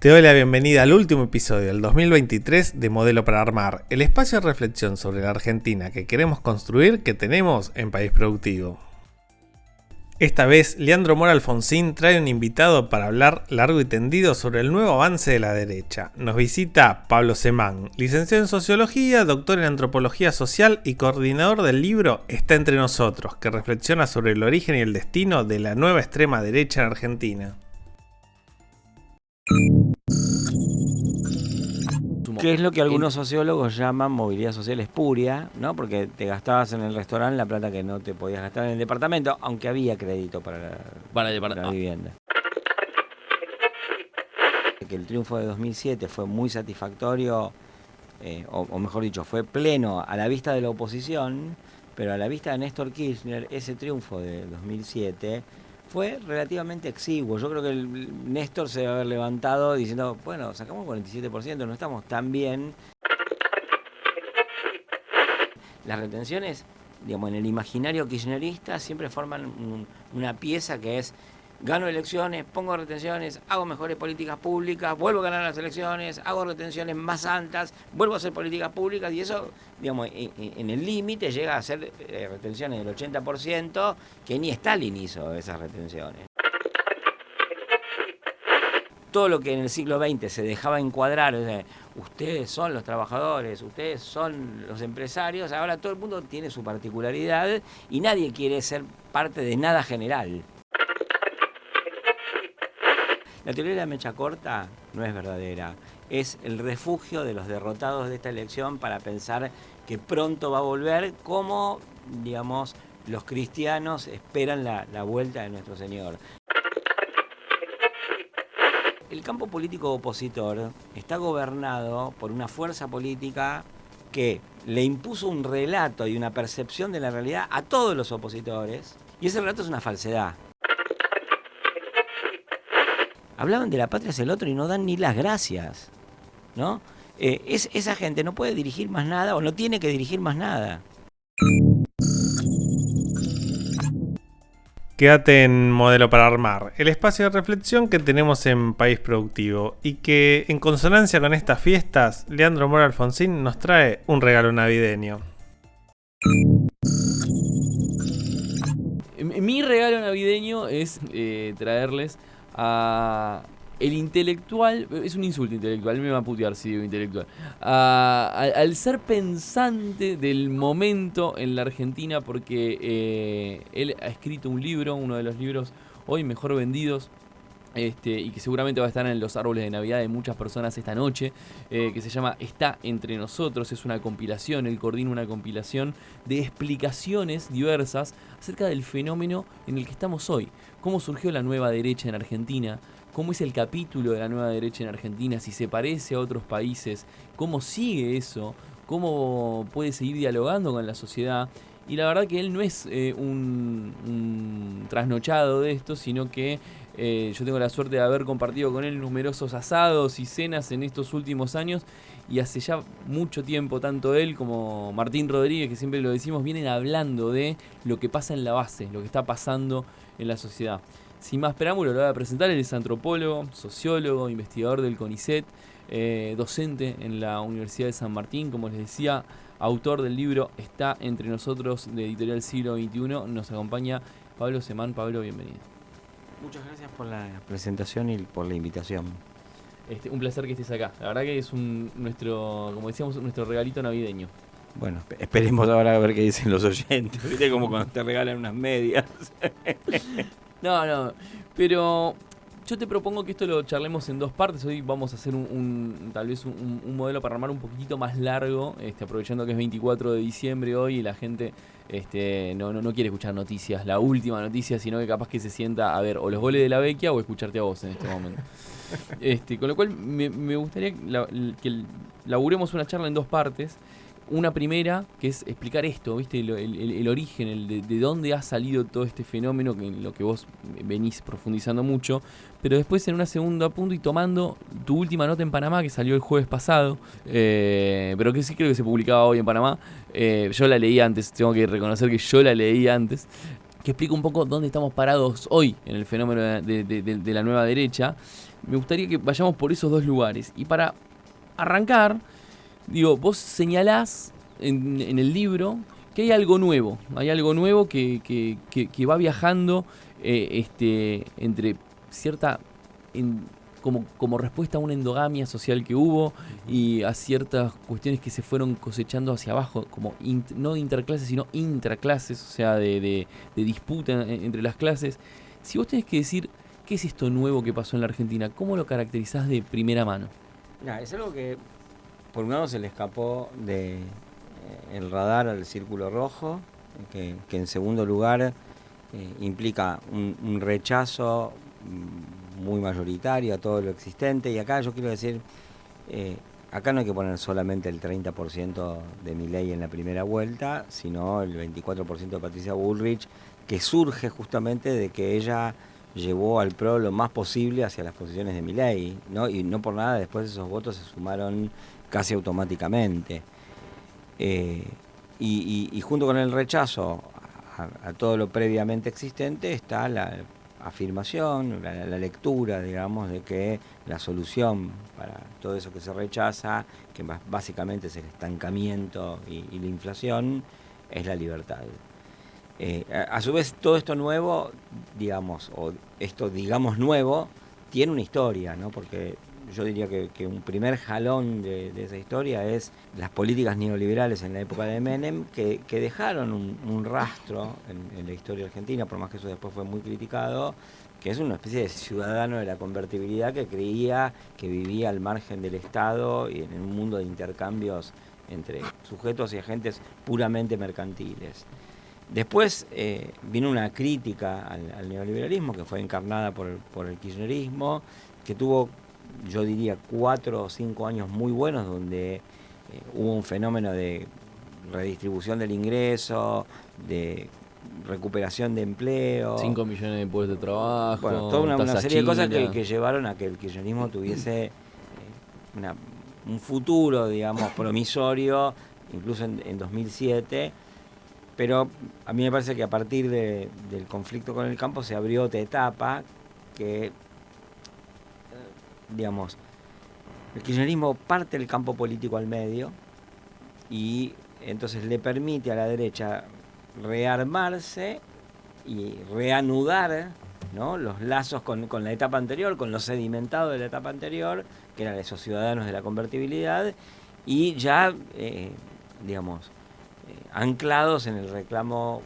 Te doy la bienvenida al último episodio del 2023 de Modelo para Armar, el espacio de reflexión sobre la Argentina que queremos construir, que tenemos en País Productivo. Esta vez, Leandro Mora Alfonsín trae un invitado para hablar largo y tendido sobre el nuevo avance de la derecha. Nos visita Pablo Semán, licenciado en Sociología, doctor en Antropología Social y coordinador del libro Está entre nosotros, que reflexiona sobre el origen y el destino de la nueva extrema derecha en Argentina. Que es lo que algunos sociólogos llaman movilidad social espuria, ¿no? Porque te gastabas en el restaurante la plata que no te podías gastar en el departamento, aunque había crédito para la vivienda. Que el triunfo de 2007 fue muy satisfactorio, o mejor dicho, fue pleno a la vista de la oposición, pero a la vista de Néstor Kirchner, ese triunfo de 2007 fue relativamente exiguo. Yo creo que Néstor se debe haber levantado diciendo, bueno, sacamos 47%, no estamos tan bien. Las retenciones, digamos, en el imaginario kirchnerista siempre forman una pieza que es: gano elecciones, pongo retenciones, hago mejores políticas públicas, vuelvo a ganar las elecciones, hago retenciones más altas, vuelvo a hacer políticas públicas, y eso, digamos, en el límite llega a ser retenciones del 80%, que ni Stalin hizo esas retenciones. Todo lo que en el siglo XX se dejaba encuadrar, o sea, ustedes son los trabajadores, ustedes son los empresarios, ahora todo el mundo tiene su particularidad y nadie quiere ser parte de nada general. La teoría de la mecha corta no es verdadera, es el refugio de los derrotados de esta elección para pensar que pronto va a volver, como, digamos, los cristianos esperan la vuelta de nuestro Señor. El campo político opositor está gobernado por una fuerza política que le impuso un relato y una percepción de la realidad a todos los opositores, y ese relato es una falsedad. Hablaban de la patria hacia el otro y no dan ni las gracias, ¿no? Esa gente no puede dirigir más nada o no tiene que dirigir más nada. Quédate en Modelo para Armar, el espacio de reflexión que tenemos en País Productivo y que, en consonancia con estas fiestas, Leandro Mora Alfonsín nos trae un regalo navideño. Mi regalo navideño es traerles a el intelectual, es un insulto intelectual, me va a putear si digo intelectual, al ser pensante del momento en la Argentina, porque él ha escrito un libro, uno de los libros hoy mejor vendidos, y que seguramente va a estar en los árboles de Navidad de muchas personas esta noche, que se llama Está entre nosotros. Es una compilación, él coordina una compilación de explicaciones diversas acerca del fenómeno en el que estamos hoy. Cómo surgió la nueva derecha en Argentina, cómo es el capítulo de la nueva derecha en Argentina, si se parece a otros países, cómo sigue eso, cómo puede seguir dialogando con la sociedad. Y la verdad que él no es un trasnochado de esto, sino que yo tengo la suerte de haber compartido con él numerosos asados y cenas en estos últimos años, y hace ya mucho tiempo tanto él como Martín Rodríguez, que siempre lo decimos, vienen hablando de lo que pasa en la base, lo que está pasando en la sociedad. Sin más preámbulo, lo voy a presentar. Él es antropólogo, sociólogo, investigador del CONICET, docente en la Universidad de San Martín, como les decía, autor del libro Está entre nosotros, de Editorial Siglo XXI. Nos acompaña Pablo Semán. Pablo, bienvenido. Muchas gracias por la presentación y por la invitación. Un placer que estés acá. La verdad que es nuestro, como decíamos, nuestro regalito navideño. Bueno, esperemos ahora a ver qué dicen los oyentes. ¿Viste? Como cuando te regalan unas medias. No, pero yo te propongo que esto lo charlemos en dos partes. Hoy vamos a hacer tal vez un modelo para armar un poquitito más largo, aprovechando que es 24 de diciembre hoy y la gente no quiere escuchar noticias, la última noticia, sino que capaz que se sienta a ver o los goles de la Vecchia o escucharte a vos en este momento. Con lo cual me gustaría que laburemos una charla en dos partes. Una primera, que es explicar esto, ¿viste? El origen, de dónde ha salido todo este fenómeno, que en lo que vos venís profundizando mucho. Pero después, en una segunda punto, y tomando tu última nota en Panamá, que salió el jueves pasado, pero que sí creo que se publicaba hoy en Panamá. Yo la leí antes, tengo que reconocer que yo la leí antes. que explica un poco dónde estamos parados hoy en el fenómeno de la nueva derecha. Me gustaría que vayamos por esos dos lugares. Y para arrancar, digo, vos señalás en el libro que hay algo nuevo que va viajando entre cierta... como respuesta a una endogamia social que hubo y a ciertas cuestiones que se fueron cosechando hacia abajo, como no interclases, sino intraclases, o sea, de disputa entre las clases. Si vos tenés que decir qué es esto nuevo que pasó en la Argentina, ¿cómo lo caracterizás de primera mano? Es algo que por un lado se le escapó de el radar al círculo rojo, que en segundo lugar implica un rechazo muy mayoritario a todo lo existente. Y acá yo quiero decir, acá no hay que poner solamente el 30% de Milei en la primera vuelta, sino el 24% de Patricia Bullrich, que surge justamente de que ella llevó al PRO lo más posible hacia las posiciones de Milei, ¿no? Y no por nada después esos votos se sumaron casi automáticamente. Y junto con el rechazo a todo lo previamente existente está la afirmación, la lectura, digamos, de que la solución para todo eso que se rechaza, que básicamente es el estancamiento y la inflación, es la libertad. A su vez, todo esto nuevo, digamos, o esto digamos nuevo, tiene una historia, ¿no? Porque yo diría que un primer jalón de esa historia es las políticas neoliberales en la época de Menem, que dejaron un rastro en la historia argentina, por más que eso después fue muy criticado, que es una especie de ciudadano de la convertibilidad que creía que vivía al margen del Estado y en un mundo de intercambios entre sujetos y agentes puramente mercantiles. Después vino una crítica al neoliberalismo que fue encarnada por el kirchnerismo, que tuvo, yo diría, 4 o 5 años muy buenos donde hubo un fenómeno de redistribución del ingreso, de recuperación de empleo. 5 millones de puestos de trabajo. Bueno, toda una serie de cosas que llevaron a que el kirchnerismo tuviese un futuro, digamos, promisorio, incluso en 2007. Pero a mí me parece que a partir del conflicto con el campo se abrió otra etapa que, digamos, el kirchnerismo parte el campo político al medio y entonces le permite a la derecha rearmarse y reanudar, ¿no?, los lazos con la etapa anterior, con lo sedimentado de la etapa anterior, que eran esos ciudadanos de la convertibilidad, y ya, digamos, anclados en el reclamo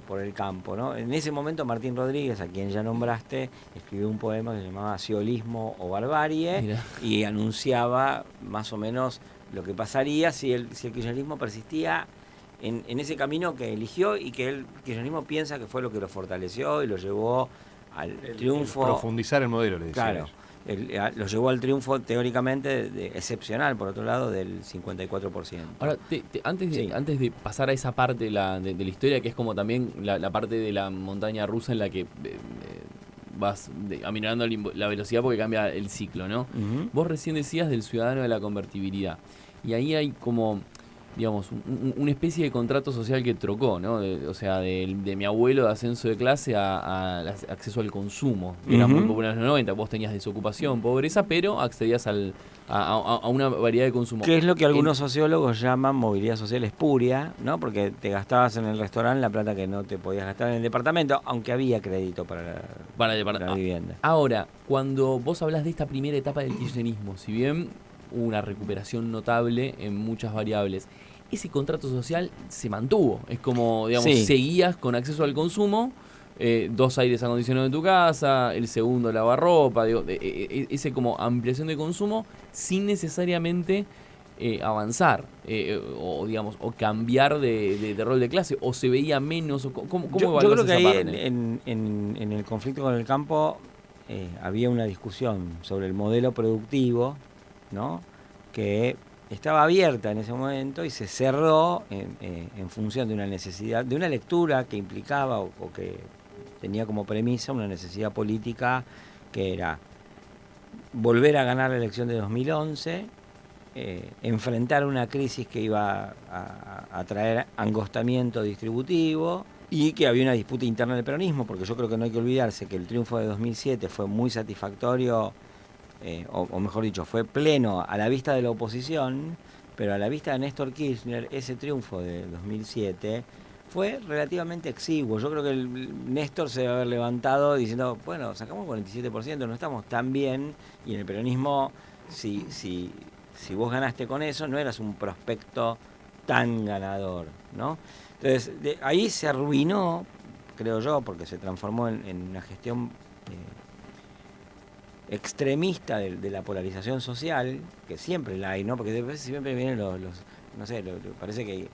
por el campo, ¿no? En ese momento Martín Rodríguez, a quien ya nombraste, escribió un poema que se llamaba Siolismo o Barbarie. Mirá. Y anunciaba más o menos lo que pasaría si el kirchnerismo persistía en ese camino que eligió y que el kirchnerismo piensa que fue lo que lo fortaleció y lo llevó al triunfo. Profundizar el modelo, le decía. Claro. Lo llevó al triunfo teóricamente excepcional, por otro lado, del 54%. Ahora, antes de pasar a esa parte de la historia, que es como también la parte de la montaña rusa en la que vas aminorando la velocidad porque cambia el ciclo, ¿no? Uh-huh. Vos recién decías del ciudadano de la convertibilidad. Y ahí hay como, digamos, una especie de contrato social que trocó, ¿no? O sea, de mi abuelo de ascenso de clase a acceso al consumo. Era muy popular en los 90, vos tenías desocupación, pobreza, pero accedías a una variedad de consumo. Que es lo que algunos sociólogos llaman movilidad social espuria, ¿no? Porque te gastabas en el restaurante la plata que no te podías gastar en el departamento, aunque había crédito para la vivienda. Ahora, cuando vos hablás de esta primera etapa del kirchnerismo, si bien hubo una recuperación notable en muchas variables, ese contrato social se mantuvo. Es como, digamos, seguías con acceso al consumo, 2 aires acondicionados en tu casa, el segundo lavarropa, ese como ampliación de consumo sin necesariamente avanzar o digamos o cambiar de rol de clase, o se veía menos, o ¿cómo yo creo que ahí en el conflicto con el campo había una discusión sobre el modelo productivo, ¿no?, que estaba abierta en ese momento y se cerró en función de una necesidad, de una lectura que implicaba o que tenía como premisa una necesidad política que era volver a ganar la elección de 2011, enfrentar una crisis que iba a traer angostamiento distributivo y que había una disputa interna del peronismo, porque yo creo que no hay que olvidarse que el triunfo de 2007 fue muy satisfactorio, o mejor dicho, fue pleno a la vista de la oposición, pero a la vista de Néstor Kirchner, ese triunfo de 2007 fue relativamente exiguo. Yo creo que Néstor se debe haber levantado diciendo, bueno, sacamos 47%, no estamos tan bien, y en el peronismo, si vos ganaste con eso, no eras un prospecto tan ganador, ¿no? Entonces, ahí se arruinó, creo yo, porque se transformó en una gestión extremista de la polarización social, que siempre la hay, ¿no? Porque después siempre vienen los no sé, parece que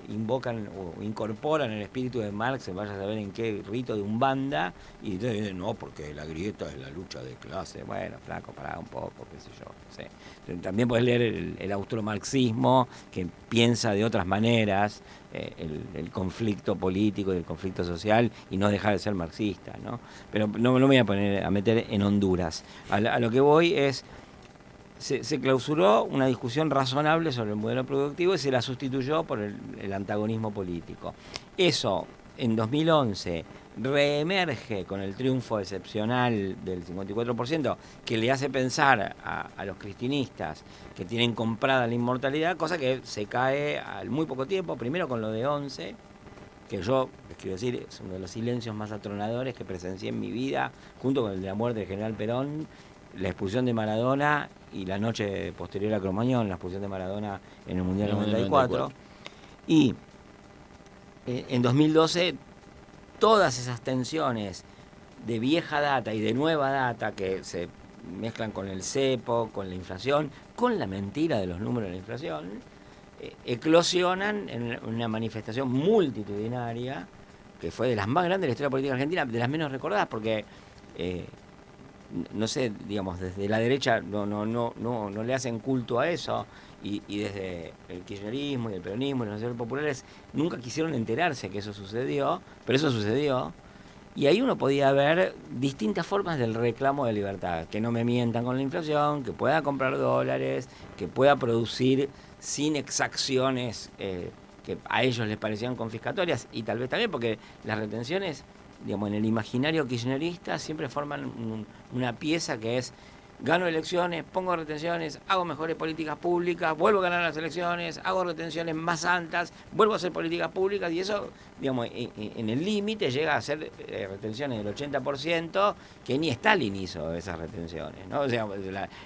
invocan o incorporan el espíritu de Marx, vaya a saber en qué rito de Umbanda, y entonces dicen, no, porque la grieta es la lucha de clase. Bueno, flaco, pará un poco, qué sé yo, no sé. También podés leer el austromarxismo, que piensa de otras maneras el conflicto político y el conflicto social, y no dejar de ser marxista, ¿no? Pero no me voy a meter en Honduras. A lo que voy es, se clausuró una discusión razonable sobre el modelo productivo y se la sustituyó por el antagonismo político. Eso, en 2011, reemerge con el triunfo excepcional del 54%, que le hace pensar a los cristinistas que tienen comprada la inmortalidad, cosa que se cae al muy poco tiempo, primero con lo de 11, que yo, les quiero decir, es uno de los silencios más atronadores que presencié en mi vida, junto con el de la muerte del general Perón, la expulsión de Maradona y la noche posterior a Cromañón, la expulsión de Maradona en el Mundial 94. Y en 2012, todas esas tensiones de vieja data y de nueva data que se mezclan con el cepo, con la inflación, con la mentira de los números de la inflación, eclosionan en una manifestación multitudinaria que fue de las más grandes de la historia política argentina, de las menos recordadas, porque no sé, digamos, desde la derecha no le hacen culto a eso, y desde el kirchnerismo y el peronismo y los nacionales populares nunca quisieron enterarse que eso sucedió, pero eso sucedió, y ahí uno podía ver distintas formas del reclamo de libertad, que no me mientan con la inflación, que pueda comprar dólares, que pueda producir sin exacciones que a ellos les parecían confiscatorias, y tal vez también porque las retenciones, digamos, en el imaginario kirchnerista siempre forman una pieza que es: gano elecciones, pongo retenciones, hago mejores políticas públicas, vuelvo a ganar las elecciones, hago retenciones más altas, vuelvo a hacer políticas públicas, y eso, digamos, en el límite llega a ser retenciones del 80%, que ni Stalin hizo esas retenciones, ¿no? O sea,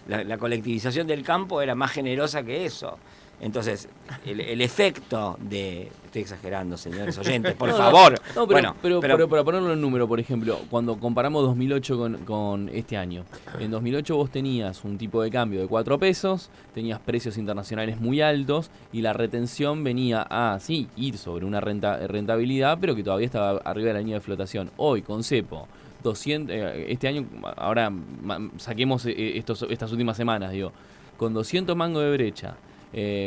la colectivización del campo era más generosa que eso. Entonces, el efecto de... Estoy exagerando, señores oyentes, por favor. No, pero para ponerlo en número, por ejemplo, cuando comparamos 2008 con este año. En 2008 vos tenías un tipo de cambio de 4 pesos, tenías precios internacionales muy altos, y la retención venía a, sí, ir sobre una rentabilidad, pero que todavía estaba arriba de la línea de flotación. Hoy, con cepo, 200, este año, ahora saquemos estas últimas semanas, digo, con 200 mangos de brecha,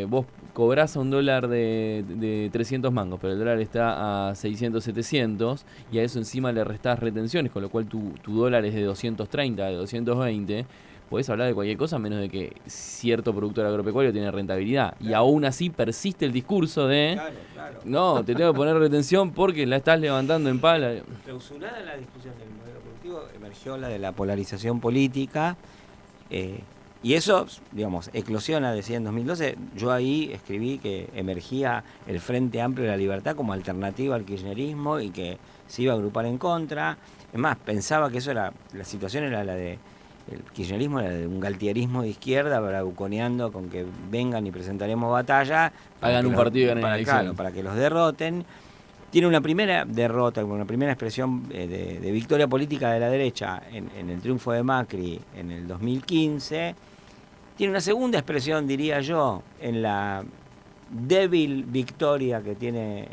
vos cobrás a un dólar de 300 mangos, pero el dólar está a 600, 700, y a eso encima le restás retenciones, con lo cual tu dólar es de 230, de 220, podés hablar de cualquier cosa menos de que cierto productor agropecuario tiene rentabilidad. Claro. Y aún así persiste el discurso de claro. No, te tengo que poner retención porque la estás levantando en pala. Clausurada la discusión del modelo productivo, emergió la de la polarización política, y eso, digamos, eclosiona, decía en 2012. Yo ahí escribí que emergía el Frente Amplio de la Libertad como alternativa al kirchnerismo y que se iba a agrupar en contra. Es más, pensaba que eso era, la situación era la de, el kirchnerismo era de un galtierismo de izquierda, bravuconeando con que vengan y presentaremos batalla. Hagan un partido y ganen elecciones. Claro, para que los derroten. Tiene una primera derrota, una primera expresión de victoria política de la derecha en el triunfo de Macri en el 2015. Tiene una segunda expresión, diría yo, en la débil victoria que tiene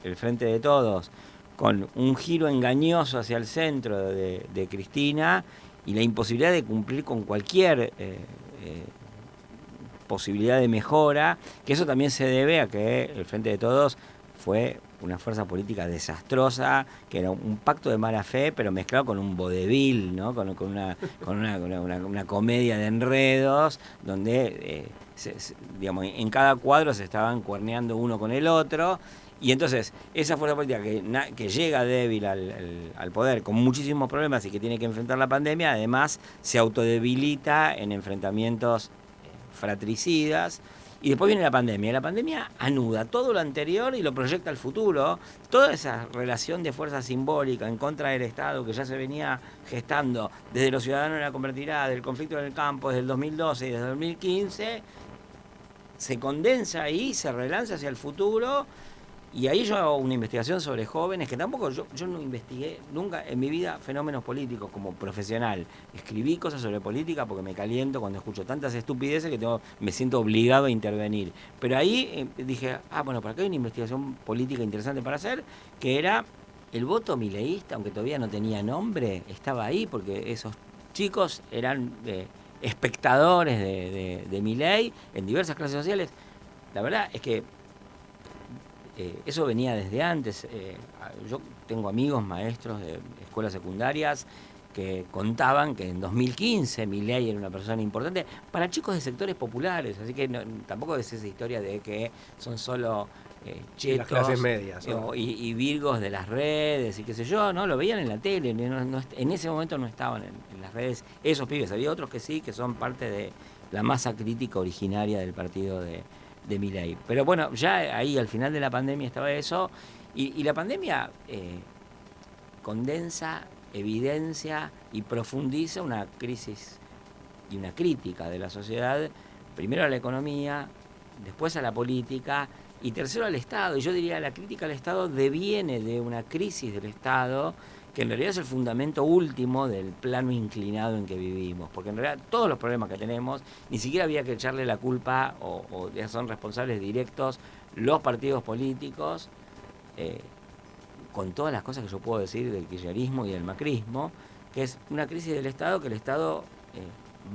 el Frente de Todos, con un giro engañoso hacia el centro de Cristina y la imposibilidad de cumplir con cualquier posibilidad de mejora, que eso también se debe a que el Frente de Todos fue una fuerza política desastrosa, que era un pacto de mala fe, pero mezclado con un vodevil, ¿no? con una comedia de enredos, donde digamos, en cada cuadro se estaban cuerneando uno con el otro, Y entonces, esa fuerza política que llega débil al poder, con muchísimos problemas y que tiene que enfrentar la pandemia, además se autodebilita en enfrentamientos fratricidas. Y después viene la pandemia. Y la pandemia anuda todo lo anterior y lo proyecta al futuro. Toda esa relación de fuerza simbólica en contra del Estado que ya se venía gestando desde los ciudadanos de la convertirá, del conflicto en el campo, desde el 2012 y desde el 2015, se condensa ahí, se relanza hacia el futuro. Y ahí yo hago una investigación sobre jóvenes, que tampoco yo no investigué nunca en mi vida fenómenos políticos como profesional. Escribí cosas sobre política porque me caliento cuando escucho tantas estupideces que me siento obligado a intervenir. Pero ahí dije, bueno, por acá hay una investigación política interesante para hacer, que era el voto mileísta, aunque todavía no tenía nombre, estaba ahí porque esos chicos eran espectadores de Milei en diversas clases sociales. La verdad es que eso venía desde antes. Yo tengo amigos maestros de escuelas secundarias que contaban que en 2015 Milei era una persona importante para chicos de sectores populares, así que tampoco es esa historia de que son solo chetos, las clases medias, ¿no? y virgos de las redes y qué sé yo, ¿no? Lo veían en la tele, en ese momento no estaban en las redes esos pibes, había otros que sí, que son parte de la masa crítica originaria del partido de Milei. Pero bueno, ya ahí al final de la pandemia estaba eso, y la pandemia condensa, evidencia y profundiza una crisis y una crítica de la sociedad, primero a la economía, después a la política y tercero al Estado. Y yo diría la crítica al Estado deviene de una crisis del Estado, que en realidad es el fundamento último del plano inclinado en que vivimos, porque en realidad todos los problemas que tenemos, ni siquiera había que echarle la culpa, o ya son responsables directos los partidos políticos, con todas las cosas que yo puedo decir del kirchnerismo y del macrismo, que es una crisis del Estado, que el Estado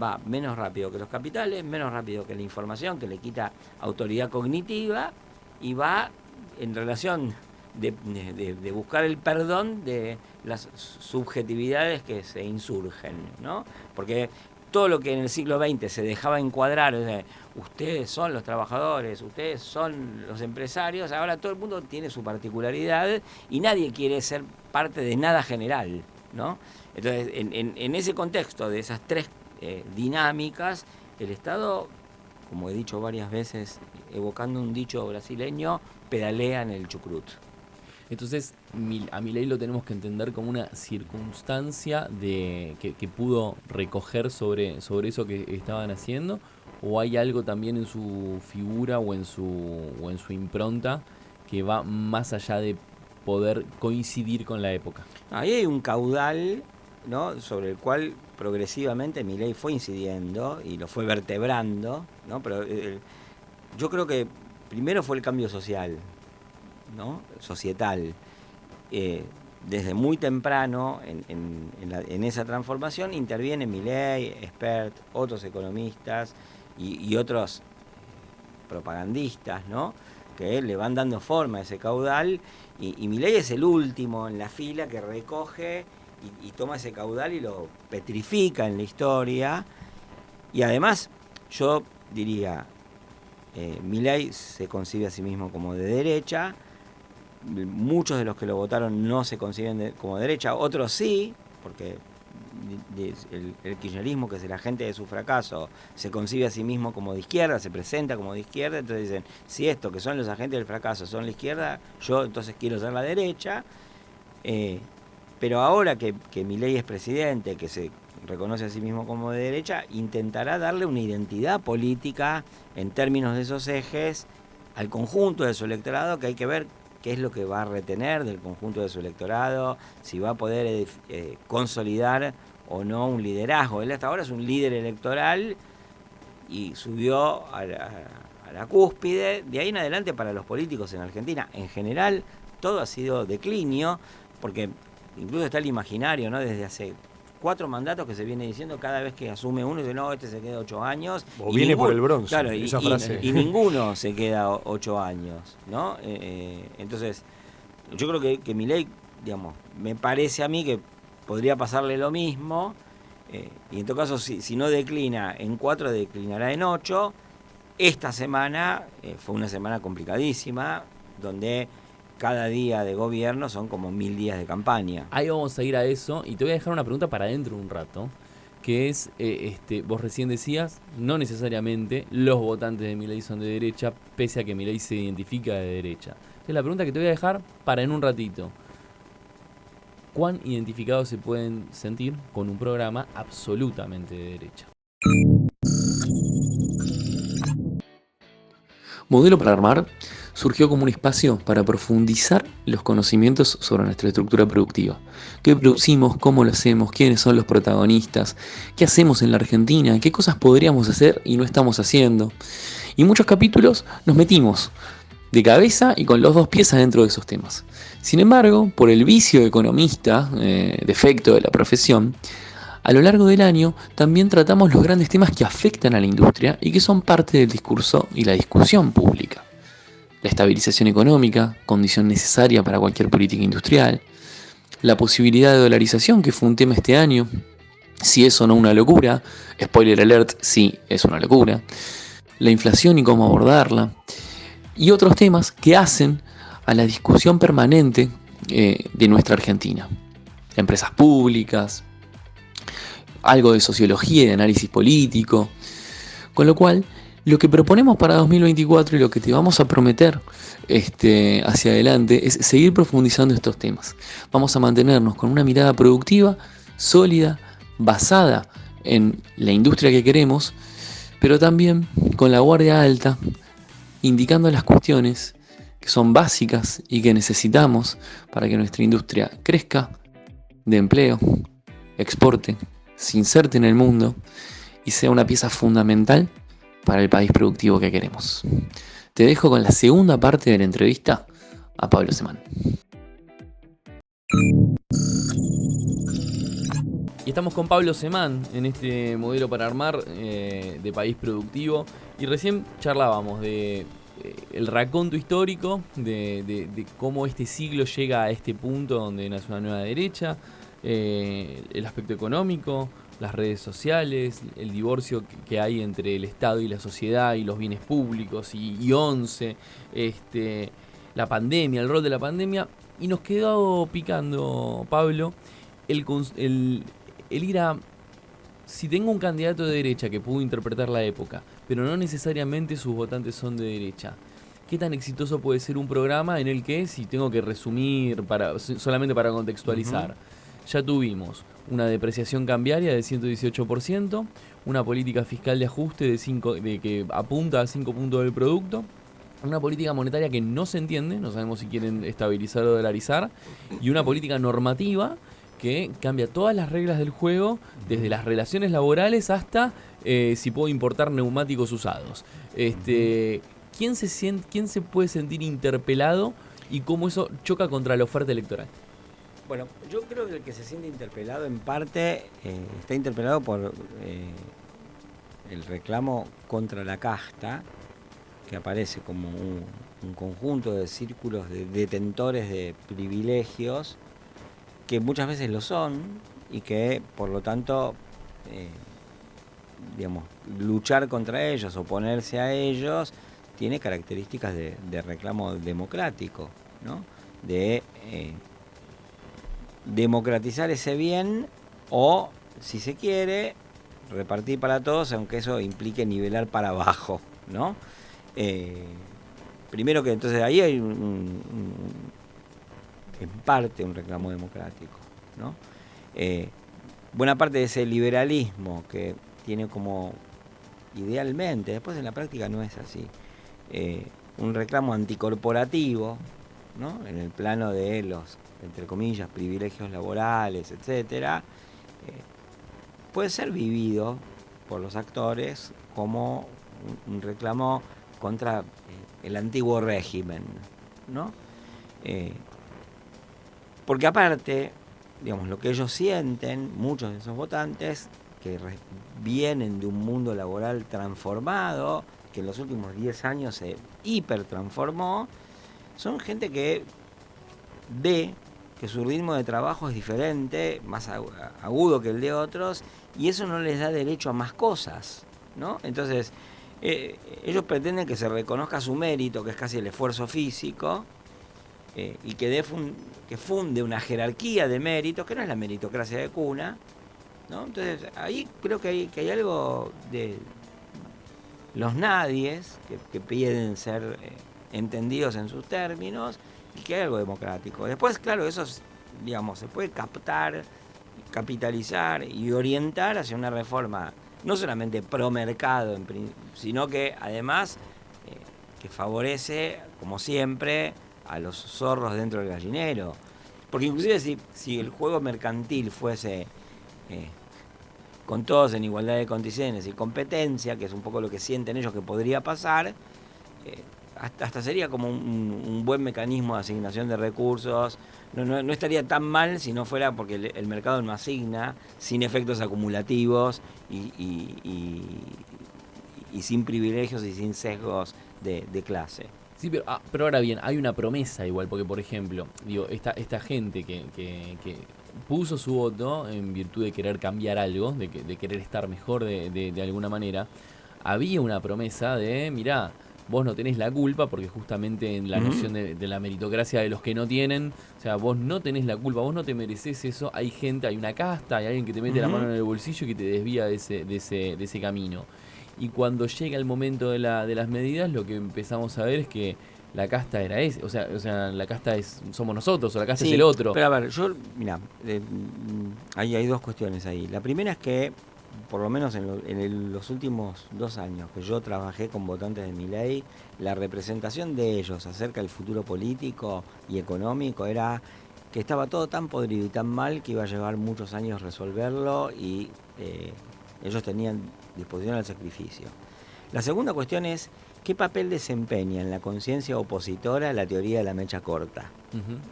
va menos rápido que los capitales, menos rápido que la información, que le quita autoridad cognitiva, y va en relación de buscar el perdón de las subjetividades que se insurgen, ¿no? Porque todo lo que en el siglo XX se dejaba encuadrar, o sea, ustedes son los trabajadores, ustedes son los empresarios, ahora todo el mundo tiene su particularidad y nadie quiere ser parte de nada general, ¿no? Entonces, en ese contexto de esas tres dinámicas, el Estado, como he dicho varias veces, evocando un dicho brasileño, pedalea en el chucrut. Entonces, a Milei lo tenemos que entender como una circunstancia que pudo recoger sobre eso que estaban haciendo, o hay algo también en su figura o en su impronta que va más allá de poder coincidir con la época. Ahí hay un caudal, ¿no?, sobre el cual progresivamente Milei fue incidiendo y lo fue vertebrando, ¿no? Pero yo creo que primero fue el cambio social, ¿no?, societal. Desde muy temprano en esa transformación interviene Milei, Expert, otros economistas y otros propagandistas, ¿no?, que le van dando forma a ese caudal, y Milei es el último en la fila que recoge y toma ese caudal y lo petrifica en la historia. Y además, yo diría, Milei se concibe a sí mismo como de derecha. Muchos de los que lo votaron no se conciben como de derecha, otros sí, porque el kirchnerismo, que es el agente de su fracaso, se concibe a sí mismo como de izquierda, se presenta como de izquierda. Entonces dicen, si esto que son los agentes del fracaso son la izquierda, yo entonces quiero ser la derecha. Pero ahora que Milei es presidente, que se reconoce a sí mismo como de derecha, intentará darle una identidad política en términos de esos ejes al conjunto de su electorado, que hay que ver qué es lo que va a retener del conjunto de su electorado, si va a poder consolidar o no un liderazgo. Él hasta ahora es un líder electoral y subió a la cúspide. De ahí en adelante, para los políticos en Argentina, en general, todo ha sido declinio, porque incluso está el imaginario, ¿no?, desde hace 4 mandatos que se viene diciendo, cada vez que asume uno, dice, no, este se queda 8 años. O viene por el bronce, claro, esa frase. Y ninguno se queda 8 años, ¿no? Entonces, yo creo que Milei, digamos, me parece a mí que podría pasarle lo mismo, y en todo caso, si no declina en 4, declinará en 8. Esta semana fue una semana complicadísima, donde cada día de gobierno son como 1000 días de campaña. Ahí vamos a ir a eso y te voy a dejar una pregunta para dentro de un rato, que es, vos recién decías, no necesariamente los votantes de Milei son de derecha, pese a que Milei se identifica de derecha. Entonces la pregunta que te voy a dejar para en un ratito: ¿cuán identificados se pueden sentir con un programa absolutamente de derecha? Modelo para Armar surgió como un espacio para profundizar los conocimientos sobre nuestra estructura productiva. ¿Qué producimos? ¿Cómo lo hacemos? ¿Quiénes son los protagonistas? ¿Qué hacemos en la Argentina? ¿Qué cosas podríamos hacer y no estamos haciendo? Y en muchos capítulos nos metimos de cabeza y con los dos pies adentro de esos temas. Sin embargo, por el vicio economista, defecto de la profesión, a lo largo del año también tratamos los grandes temas que afectan a la industria y que son parte del discurso y la discusión pública. La estabilización económica, condición necesaria para cualquier política industrial. La posibilidad de dolarización, que fue un tema este año. Si es o no una locura. Spoiler alert, sí, es una locura. La inflación y cómo abordarla. Y otros temas que hacen a la discusión permanente de nuestra Argentina. Empresas públicas, algo de sociología y de análisis político. Con lo cual, lo que proponemos para 2024 y lo que te vamos a prometer hacia adelante es seguir profundizando estos temas. Vamos a mantenernos con una mirada productiva, sólida, basada en la industria que queremos, pero también con la guardia alta, indicando las cuestiones que son básicas y que necesitamos para que nuestra industria crezca, de empleo, exporte, se inserte en el mundo y sea una pieza fundamental para el país productivo que queremos. Te dejo con la segunda parte de la entrevista a Pablo Semán. Y estamos con Pablo Semán en este modelo para armar de país productivo. Y recién charlábamos de el raconto histórico, de cómo este siglo llega a este punto donde nace una nueva derecha, el aspecto económico, las redes sociales, el divorcio que hay entre el Estado y la sociedad y los bienes públicos y 11, la pandemia, el rol de la pandemia. Y nos quedó picando, Pablo, el ir a... Si tengo un candidato de derecha que pudo interpretar la época, pero no necesariamente sus votantes son de derecha, ¿qué tan exitoso puede ser un programa en el que, si tengo que resumir solamente para contextualizar, ya tuvimos una depreciación cambiaria de 118%, una política fiscal de ajuste de que apunta a 5 puntos del producto, una política monetaria que no se entiende, no sabemos si quieren estabilizar o dolarizar, y una política normativa que cambia todas las reglas del juego, desde las relaciones laborales hasta si puedo importar neumáticos usados. ¿Quién se puede sentir interpelado y cómo eso choca contra la oferta electoral? Bueno, yo creo que el que se siente interpelado en parte está interpelado por el reclamo contra la casta, que aparece como un conjunto de círculos de detentores de privilegios que muchas veces lo son y que por lo tanto luchar contra ellos, oponerse a ellos, tiene características de reclamo democrático, ¿no? De democratizar ese bien o, si se quiere, repartir para todos, aunque eso implique nivelar para abajo, ¿no? Primero que entonces ahí hay en parte un reclamo democrático, ¿no? Buena parte de ese liberalismo que tiene como idealmente, después en la práctica no es así, un reclamo anticorporativo, ¿no? En el plano de los, entre comillas, privilegios laborales, etcétera, puede ser vivido por los actores como un reclamo contra el antiguo régimen, ¿no? Porque aparte, digamos, lo que ellos sienten, muchos de esos votantes, que vienen de un mundo laboral transformado, que en los últimos 10 años se hipertransformó, son gente que ve que su ritmo de trabajo es diferente, más agudo que el de otros, y eso no les da derecho a más cosas, ¿no? Entonces, ellos pretenden que se reconozca su mérito, que es casi el esfuerzo físico, y que funde una jerarquía de méritos que no es la meritocracia de cuna, ¿no? Entonces ahí creo que hay algo de los nadies que piden ser entendidos en sus términos y que hay algo democrático. Después, claro, eso digamos, se puede captar, capitalizar y orientar hacia una reforma no solamente pro mercado, sino que además que favorece, como siempre, a los zorros dentro del gallinero. Porque inclusive si el juego mercantil fuese con todos en igualdad de condiciones y competencia, que es un poco lo que sienten ellos que podría pasar, hasta sería como un buen mecanismo de asignación de recursos. No estaría tan mal si no fuera porque el mercado no asigna, sin efectos acumulativos y sin privilegios y sin sesgos de clase. Sí, pero ahora bien, hay una promesa igual, porque por ejemplo, digo, esta gente que puso su voto en virtud de querer cambiar algo, de querer estar mejor de alguna manera, había una promesa de, mirá, vos no tenés la culpa, porque justamente en la noción de la meritocracia de los que no tienen, o sea, vos no tenés la culpa, vos no te mereces eso, hay gente, hay una casta, hay alguien que te mete la mano en el bolsillo y que te desvía de ese camino. Y cuando llega el momento de las medidas, lo que empezamos a ver es que la casta era ese, o sea, la casta somos nosotros, o la casta es el otro. Pero a ver, mirá, hay dos cuestiones ahí. La primera es que, por lo menos en los últimos 2 años que yo trabajé con votantes de Milei, la representación de ellos acerca del futuro político y económico era que estaba todo tan podrido y tan mal que iba a llevar muchos años resolverlo y ellos tenían disposición al sacrificio. La segunda cuestión es qué papel desempeña en la conciencia opositora la teoría de la mecha corta,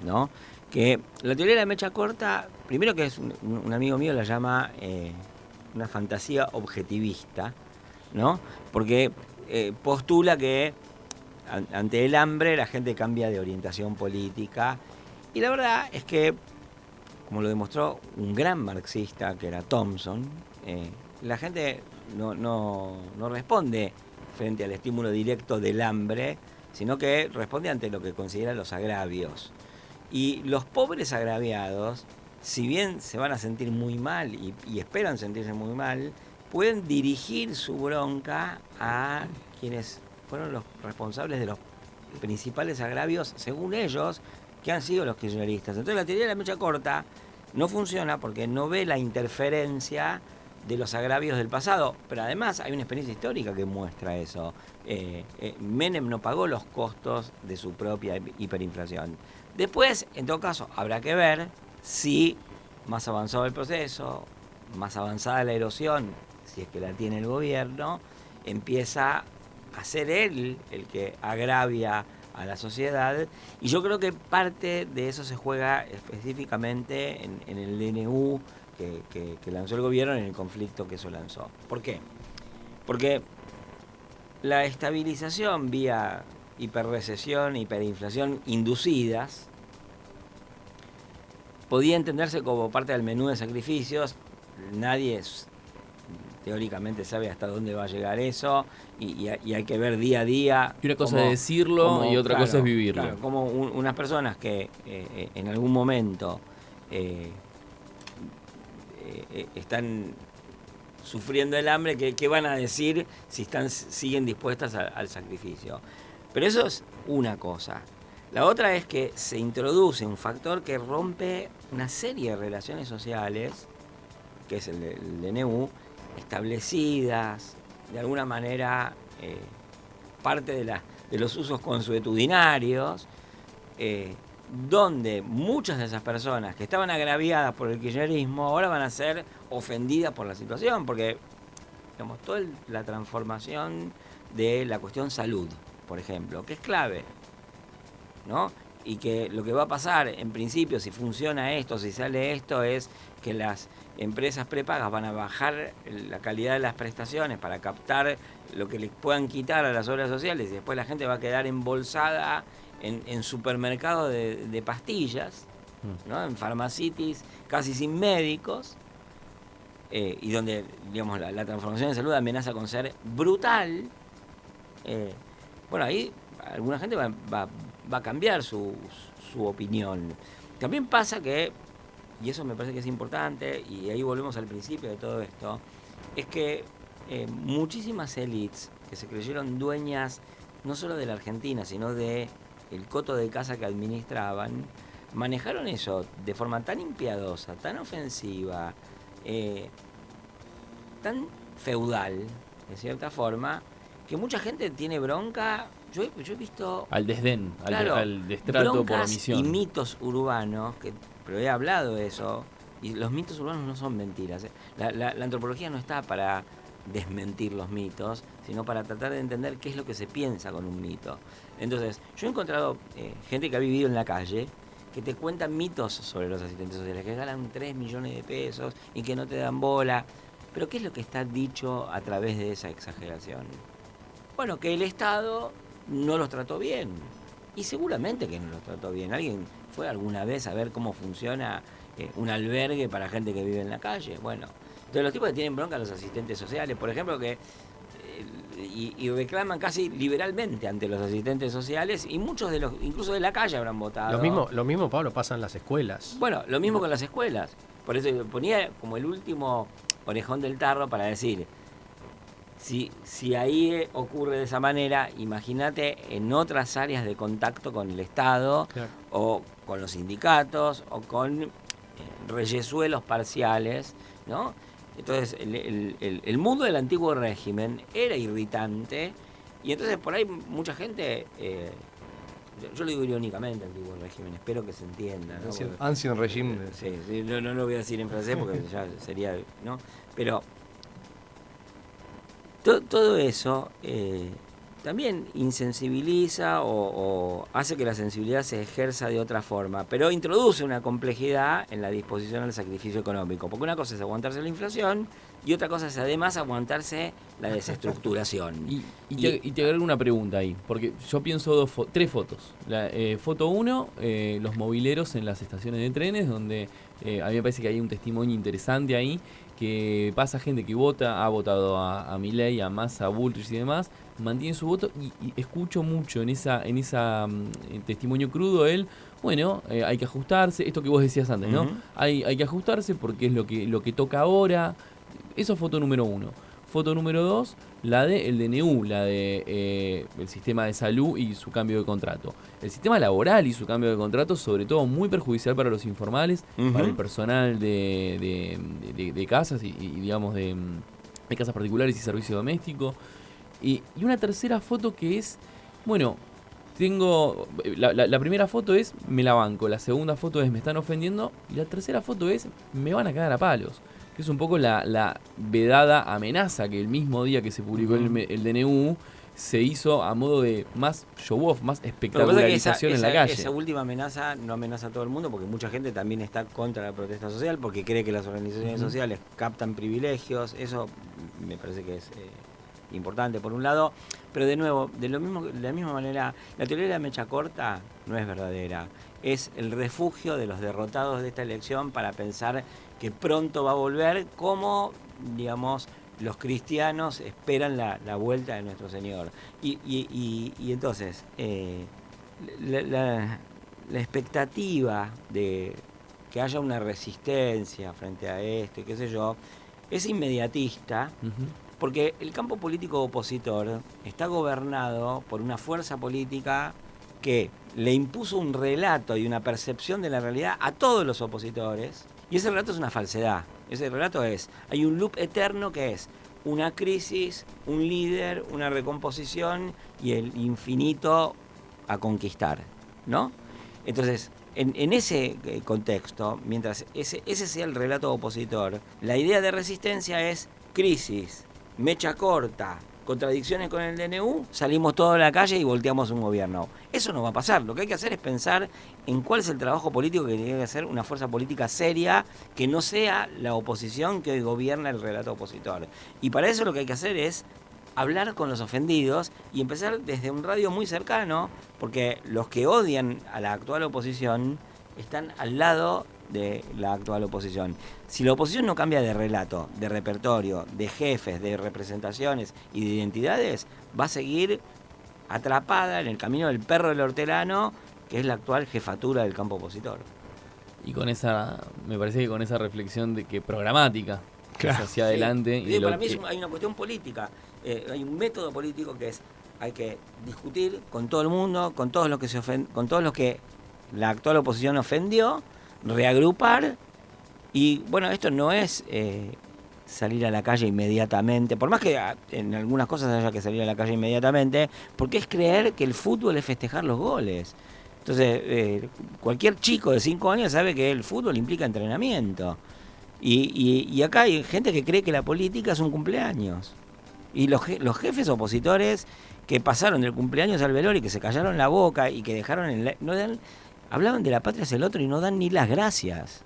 ¿no? Que la teoría de la mecha corta, primero que es un amigo mío la llama una fantasía objetivista, ¿no? Porque postula que ante el hambre la gente cambia de orientación política, y la verdad es que, como lo demostró un gran marxista que era Thompson, la gente no responde frente al estímulo directo del hambre, sino que responde ante lo que considera los agravios. Y los pobres agraviados, si bien se van a sentir muy mal y esperan sentirse muy mal, pueden dirigir su bronca a quienes fueron los responsables de los principales agravios, según ellos, que han sido los kirchneristas. Entonces la teoría de la mecha corta no funciona porque no ve la interferencia de los agravios del pasado, pero además hay una experiencia histórica que muestra eso. Menem no pagó los costos de su propia hiperinflación. Después, en todo caso, habrá que ver si más avanzado el proceso, más avanzada la erosión, si es que la tiene el gobierno, empieza a ser él el que agravia a la sociedad, y yo creo que parte de eso se juega específicamente en el DNU que lanzó el gobierno, en el conflicto que eso lanzó. ¿Por qué? Porque la estabilización vía hiperrecesión, hiperinflación inducidas podía entenderse como parte del menú de sacrificios. Nadie teóricamente sabe hasta dónde va a llegar eso, y hay que ver día a día. Y una cosa es decirlo y otra cosa es vivirlo. Claro, como unas personas que en algún momento están sufriendo el hambre, ¿qué van a decir si siguen dispuestas al sacrificio? Pero eso es una cosa. La otra es que se introduce un factor que rompe una serie de relaciones sociales, que es el DNU, establecidas, de alguna manera parte de los usos consuetudinarios, donde muchas de esas personas que estaban agraviadas por el kirchnerismo ahora van a ser ofendidas por la situación, porque digamos, toda la transformación de la cuestión salud, por ejemplo, que es clave, ¿no? Y que lo que va a pasar, en principio, si funciona esto, si sale esto, es que las empresas prepagas van a bajar la calidad de las prestaciones para captar lo que les puedan quitar a las obras sociales, y después la gente va a quedar embolsada en supermercados de pastillas, ¿no? En farmacitis casi sin médicos, y donde digamos la transformación de salud amenaza con ser brutal. Bueno, ahí alguna gente va va a cambiar su opinión. También pasa que, y eso me parece que es importante, y ahí volvemos al principio de todo esto, es que muchísimas élites que se creyeron dueñas no solo de la Argentina, sino de el coto de casa que administraban, manejaron eso de forma tan impiedosa, tan ofensiva, tan feudal, de cierta forma, que mucha gente tiene bronca. Yo he visto... Al desdén, claro, al destrato por omisión. Y mitos urbanos, pero he hablado de eso, y los mitos urbanos no son mentiras. La antropología no está para desmentir los mitos, sino para tratar de entender qué es lo que se piensa con un mito. Entonces, yo he encontrado gente que ha vivido en la calle, que te cuentan mitos sobre los asistentes sociales, que ganan 3 millones de pesos y que no te dan bola. Pero ¿qué es lo que está dicho a través de esa exageración? Bueno, que el Estado no los trató bien. Y seguramente que no los trató bien. ¿Alguien fue alguna vez a ver cómo funciona un albergue para gente que vive en la calle? Bueno, entonces los tipos que tienen bronca a los asistentes sociales, por ejemplo, que y reclaman casi liberalmente ante los asistentes sociales, y muchos de los, incluso de la calle, habrán votado. Lo mismo, Pablo, pasa en las escuelas. Bueno, lo mismo con las escuelas. Por eso ponía como el último orejón del tarro para decir, si ahí ocurre de esa manera, imagínate en otras áreas de contacto con el Estado, claro, o con los sindicatos, o con reyesuelos parciales, ¿no? Entonces el mundo del antiguo régimen era irritante, y entonces por ahí mucha gente, yo lo digo irónicamente, antiguo régimen, espero que se entienda, ¿no? Ancien régime. Sí, no lo voy a decir en francés porque ya sería, ¿no? Pero todo eso también insensibiliza o hace que la sensibilidad se ejerza de otra forma, pero introduce una complejidad en la disposición al sacrificio económico, porque una cosa es aguantarse la inflación y otra cosa es además aguantarse la desestructuración. Y te agrego una pregunta ahí, porque yo pienso tres fotos. Foto 1, los mobileros en las estaciones de trenes, donde a mí me parece que hay un testimonio interesante ahí, que pasa gente que ha votado a Milei, a Massa, a Bullrich y demás, mantiene su voto, y escucho mucho en esa testimonio crudo bueno, hay que ajustarse, esto que vos decías antes, ¿no? Hay que ajustarse porque es lo que toca ahora. Eso es foto número 1. Foto número 2, la del DNU, la de el sistema de salud y su cambio de contrato. El sistema laboral y su cambio de contrato, sobre todo, muy perjudicial para los informales, para el personal de casas y digamos, de casas particulares y servicio doméstico. Y una tercera foto que es, bueno, tengo... La primera foto es, me la banco. La segunda foto es, me están ofendiendo. Y la tercera foto es, me van a cagar a palos. Que es un poco la vedada amenaza que el mismo día que se publicó el DNU se hizo a modo de más show-off, más espectacularización en la calle. Esa última amenaza no amenaza a todo el mundo, porque mucha gente también está contra la protesta social, porque cree que las organizaciones sociales captan privilegios. Eso me parece que es importante por un lado, pero de nuevo, de la misma manera, la teoría de la mecha corta no es verdadera. Es el refugio de los derrotados de esta elección para pensar que pronto va a volver, como, digamos, los cristianos esperan la vuelta de nuestro Señor. Y entonces, la expectativa de que haya una resistencia frente a esto, y qué sé yo, es inmediatista, porque el campo político opositor está gobernado por una fuerza política que le impuso un relato y una percepción de la realidad a todos los opositores, y ese relato es una falsedad. Ese relato hay un loop eterno que es una crisis, un líder, una recomposición y el infinito a conquistar, ¿no? Entonces, en ese contexto, mientras ese sea el relato opositor, la idea de resistencia es crisis, mecha corta, contradicciones con el DNU, salimos todos a la calle y volteamos un gobierno. Eso no va a pasar. Lo que hay que hacer es pensar en cuál es el trabajo político que tiene que hacer una fuerza política seria, que no sea la oposición que hoy gobierna el relato opositor. Y para eso lo que hay que hacer es hablar con los ofendidos y empezar desde un radio muy cercano, porque los que odian a la actual oposición están al lado de la actual oposición. Si la oposición no cambia de relato, de repertorio, de jefes, de representaciones y de identidades, va a seguir atrapada en el camino del perro del hortelano, que es la actual jefatura del campo opositor. Y con esa, me parece que con esa reflexión de que programática, que es hacia Sí. adelante. Sí, Y para mí hay una cuestión política, hay un método político que es, hay que discutir con todo el mundo, con todos los que con todos los que la actual oposición ofendió, reagrupar, y bueno, esto no es salir a la calle inmediatamente, por más que en algunas cosas haya que salir a la calle inmediatamente, porque es creer que el fútbol es festejar los goles. Entonces, cualquier chico de 5 años sabe que el fútbol implica entrenamiento. Y acá hay gente que cree que la política es un cumpleaños. Y los jefes opositores que pasaron del cumpleaños al velorio y que se callaron la boca y que dejaron hablaban de la patria hacia el otro y no dan ni las gracias,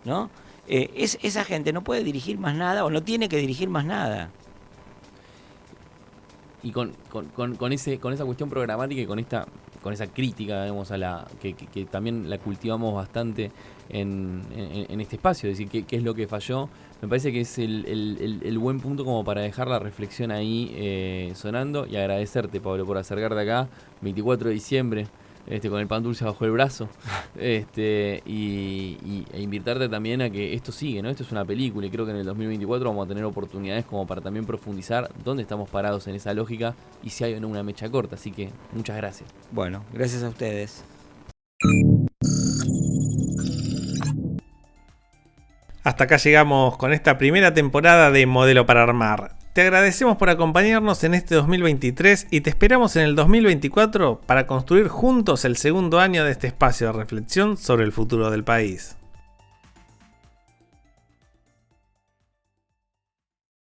¿no? Esa gente no puede dirigir más nada o no tiene que dirigir más nada. Y con esa cuestión programática y con esa crítica, digamos, que también la cultivamos bastante en este espacio, es decir, qué es lo que falló, me parece que es el buen punto como para dejar la reflexión ahí sonando, y agradecerte, Pablo, por acercarte acá, 24 de diciembre, con el pan dulce bajo el brazo, e invitarte también a que esto sigue, ¿no? Esto es una película y creo que en el 2024 vamos a tener oportunidades como para también profundizar dónde estamos parados en esa lógica y si hay o no una mecha corta, así que muchas gracias. Bueno, gracias a ustedes. Hasta acá llegamos con esta primera temporada de Modelo para Armar. Te agradecemos por acompañarnos en este 2023 y te esperamos en el 2024 para construir juntos el segundo año de este espacio de reflexión sobre el futuro del país.